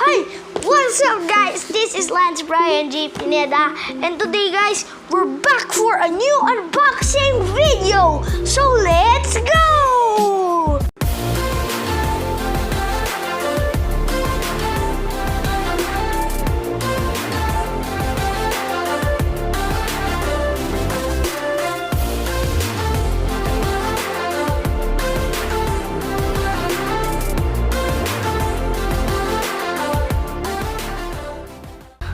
Hey, what's up guys? This is Lance Brian G. Pineda, and today guys, we're back for a new unboxing video. So let's go!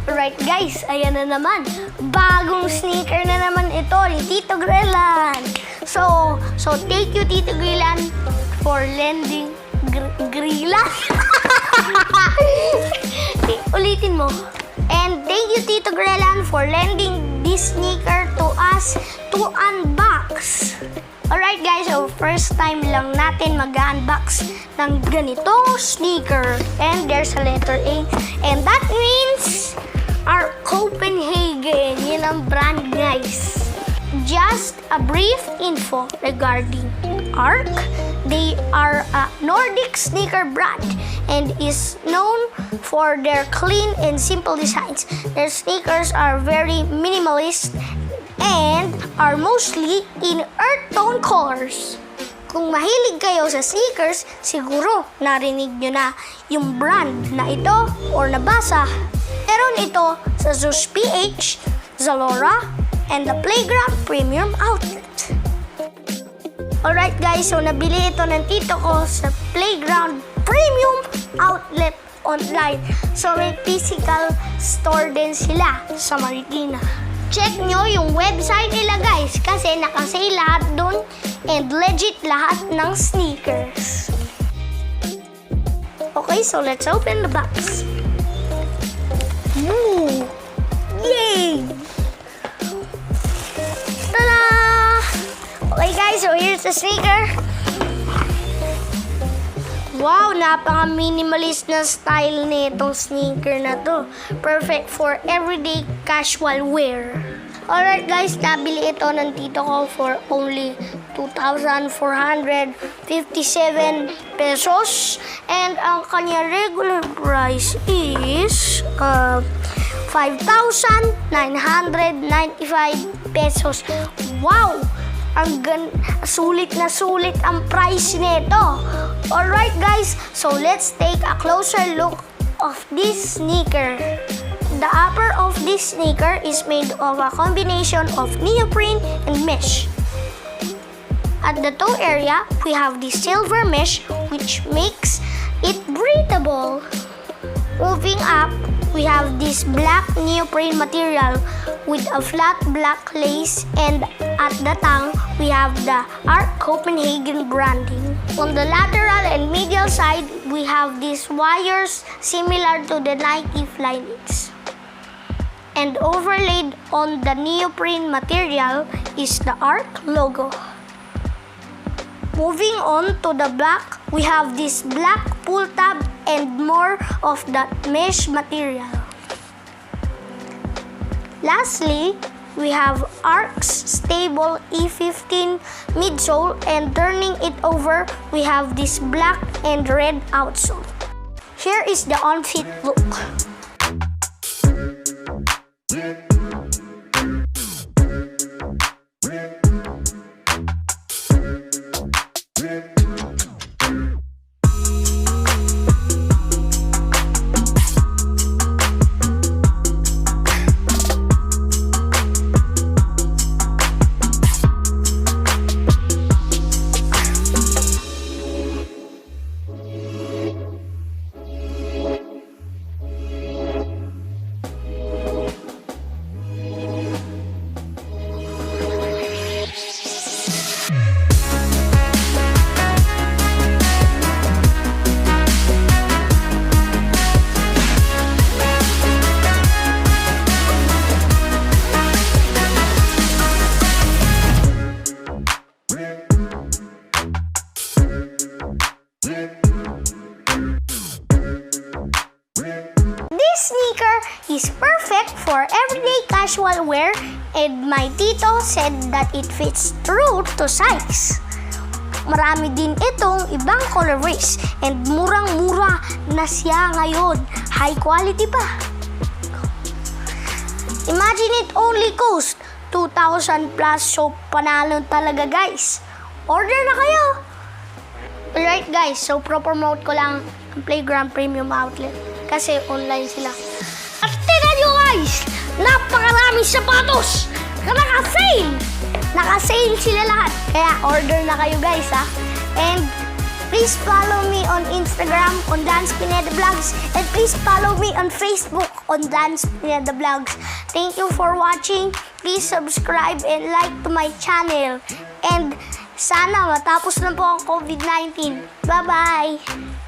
Alright guys, ayan na naman. Bagong sneaker na naman ito ni Tito Grelan. So thank you Tito Grelan for lending Grelan. Ulitin mo. And thank you Tito Grelan for lending this sneaker to us to unbox. Alright guys, so first time lang natin mag-unbox ng ganitong sneaker. And there's a letter A. And that means Arkk Copenhagen. Yun ang brand guys. Just a brief info regarding Arkk. They are a Nordic sneaker brand and is known for their clean and simple designs. Their sneakers are very minimalist and are mostly in earth tone colors. Kung mahilig kayo sa sneakers, siguro narinig nyo na yung brand na ito or nabasa. Meron ito sa Zeus PH, Zalora, and the Playground Premium Outlet. Alright guys, so nabili ito ng tito ko sa Playground Premium Outlet online. So may physical store din sila sa Marikina. Check nyo yung website nila guys kasi nakasale lahat dun and legit lahat ng sneakers. Okay, so let's open the box. Ooh! Yay! Ta-da! Okay guys, so here's the sneaker. Wow, napaka-minimalist na style nitong sneaker na to. Perfect for everyday casual wear. Alright guys, nabili ito ng tito ko for only 2,457 pesos. And ang kanya regular price is 5,995 pesos. Wow! Sulit na sulit ang price nito. Alright guys, so let's take a closer look of this sneaker. The upper of this sneaker is made of a combination of neoprene and mesh. At the toe area, we have the silver mesh which makes it breathable. Moving up, we have this black neoprene material with a flat black lace, and at the tongue, we have the Arkk Copenhagen branding. On the lateral and medial side, we have these wires similar to the Nike Flyknits. And overlaid on the neoprene material is the Arkk logo. Moving on to the back, we have this black pull tab and more of that mesh material. Lastly, we have Ark's stable E15 midsole, and turning it over, we have this black and red outsole. Here is the on-fit look. Sneaker is perfect for everyday casual wear, and my tito said that it fits true to size. marami din itong ibang colorways and murang-mura na siya ngayon. High quality pa. Imagine it only cost 2,000 plus, so panalo talaga guys. Order na kayo! Alright guys, so promote ko lang ang Playground Premium Outlet kasi online sila. At tingnan nyo guys, napakaraming sapatos na naka-sale! Naka-sale sila lahat. Kaya order na kayo guys ha. And please follow me on Instagram on Dance Pineda Vlogs. And please follow me on Facebook on Dance Pineda Vlogs. Thank you for watching. Please subscribe and like to my channel. And sana matapos na po ang COVID-19. Bye-bye!